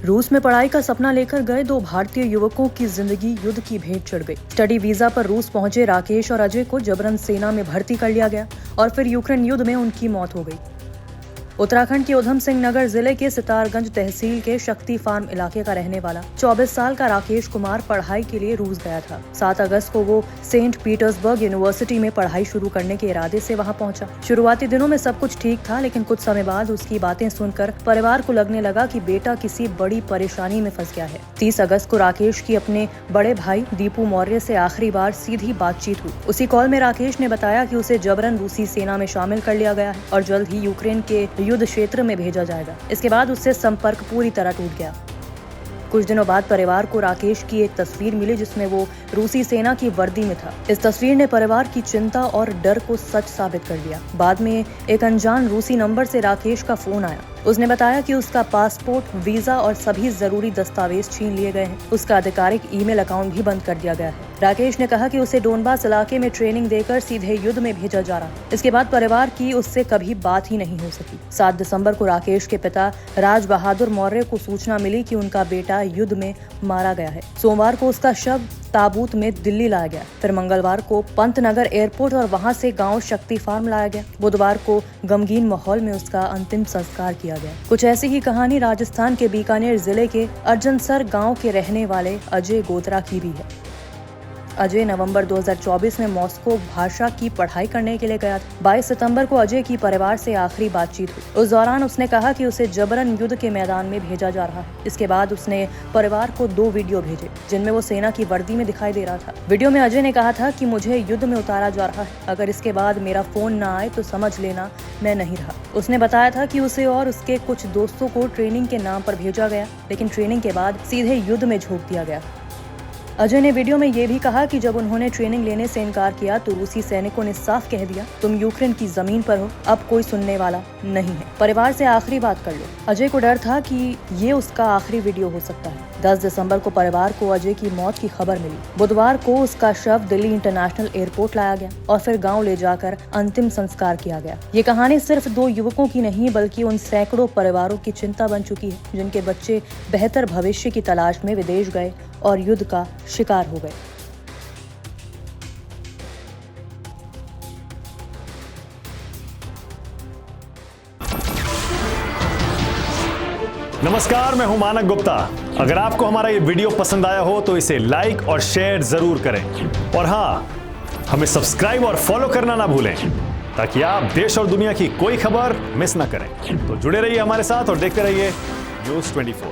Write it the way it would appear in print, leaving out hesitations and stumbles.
रूस में पढ़ाई का सपना लेकर गए दो भारतीय युवकों की जिंदगी युद्ध की भेंट चढ़ गई। स्टडी वीजा पर रूस पहुंचे राकेश और अजय को जबरन सेना में भर्ती कर लिया गया और फिर यूक्रेन युद्ध में उनकी मौत हो गई। उत्तराखंड के उधम सिंह नगर जिले के सितारगंज तहसील के शक्ति फार्म इलाके का रहने वाला 24 साल का राकेश कुमार पढ़ाई के लिए रूस गया था। 7 अगस्त को वो सेंट पीटर्सबर्ग यूनिवर्सिटी में पढ़ाई शुरू करने के इरादे से वहां पहुंचा। शुरुआती दिनों में सब कुछ ठीक था, लेकिन कुछ समय बाद उसकी बातें सुनकर परिवार को लगने लगा कि बेटा किसी बड़ी परेशानी में फंस गया है। 30 अगस्त को राकेश की अपने बड़े भाई दीपू मौर्य से आखिरी बार सीधी बातचीत हुई। उसी कॉल में राकेश ने बताया कि उसे जबरन रूसी सेना में शामिल कर लिया गया है और जल्द ही यूक्रेन के युद्ध क्षेत्र में भेजा जाएगा। इसके बाद उससे संपर्क पूरी तरह टूट गया। कुछ दिनों बाद परिवार को राकेश की एक तस्वीर मिली जिसमें वो रूसी सेना की वर्दी में था। इस तस्वीर ने परिवार की चिंता और डर को सच साबित कर दिया। बाद में एक अनजान रूसी नंबर से राकेश का फोन आया। उसने बताया कि उसका पासपोर्ट, वीजा और सभी जरूरी दस्तावेज छीन लिए गए हैं। उसका आधिकारिक ईमेल अकाउंट भी बंद कर दिया गया है। राकेश ने कहा कि उसे डोनबास इलाके में ट्रेनिंग देकर सीधे युद्ध में भेजा जा रहा है। इसके बाद परिवार की उससे कभी बात ही नहीं हो सकी। 7 दिसंबर को राकेश के पिता राज बहादुर मौर्य को सूचना मिली कि उनका बेटा युद्ध में मारा गया है। सोमवार को उसका शव ताबूत में दिल्ली लाया गया। फिर मंगलवार को पंतनगर एयरपोर्ट और वहां से गांव शक्ति फार्म लाया गया। बुधवार को गमगीन माहौल में उसका अंतिम संस्कार किया गया। कुछ ऐसी ही कहानी राजस्थान के बीकानेर जिले के अर्जनसर गांव के रहने वाले अजय गोत्रा की भी है। अजय नवंबर 2024 में मॉस्को भाषा की पढ़ाई करने के लिए गया था। 22 सितंबर को अजय की परिवार से आखिरी बातचीत हुई। उस दौरान उसने कहा कि उसे जबरन युद्ध के मैदान में भेजा जा रहा है। इसके बाद उसने परिवार को 2 वीडियो भेजे जिनमें वो सेना की वर्दी में दिखाई दे रहा था। वीडियो में अजय ने कहा था कि मुझे युद्ध में उतारा जा रहा है, अगर इसके बाद मेरा फोन न आए तो समझ लेना मैं नहीं रहा। उसने बताया था कि उसे और उसके कुछ दोस्तों को ट्रेनिंग के नाम पर भेजा गया, लेकिन ट्रेनिंग के बाद सीधे युद्ध में झोंक दिया गया। अजय ने वीडियो में ये भी कहा कि जब उन्होंने ट्रेनिंग लेने से इनकार किया तो रूसी सैनिकों ने साफ कह दिया, तुम यूक्रेन की जमीन पर हो, अब कोई सुनने वाला नहीं है, परिवार से आखिरी बात कर लो। अजय को डर था कि ये उसका आखिरी वीडियो हो सकता है। 10 दिसंबर को परिवार को अजय की मौत की खबर मिली। बुधवार को उसका शव दिल्ली इंटरनेशनल एयरपोर्ट लाया गया और फिर गाँव ले जाकर अंतिम संस्कार किया गया। ये कहानी सिर्फ 2 युवकों की नहीं बल्कि उन सैकड़ों परिवारों की चिंता बन चुकी है जिनके बच्चे बेहतर भविष्य की तलाश में विदेश गए और युद्ध का शिकार हो गए। नमस्कार, मैं हूं मानक गुप्ता। अगर आपको हमारा ये वीडियो पसंद आया हो तो इसे लाइक और शेयर जरूर करें और हाँ, हमें सब्सक्राइब और फॉलो करना ना भूलें ताकि आप देश और दुनिया की कोई खबर मिस ना करें। तो जुड़े रहिए हमारे साथ और देखते रहिए न्यूज़ 24।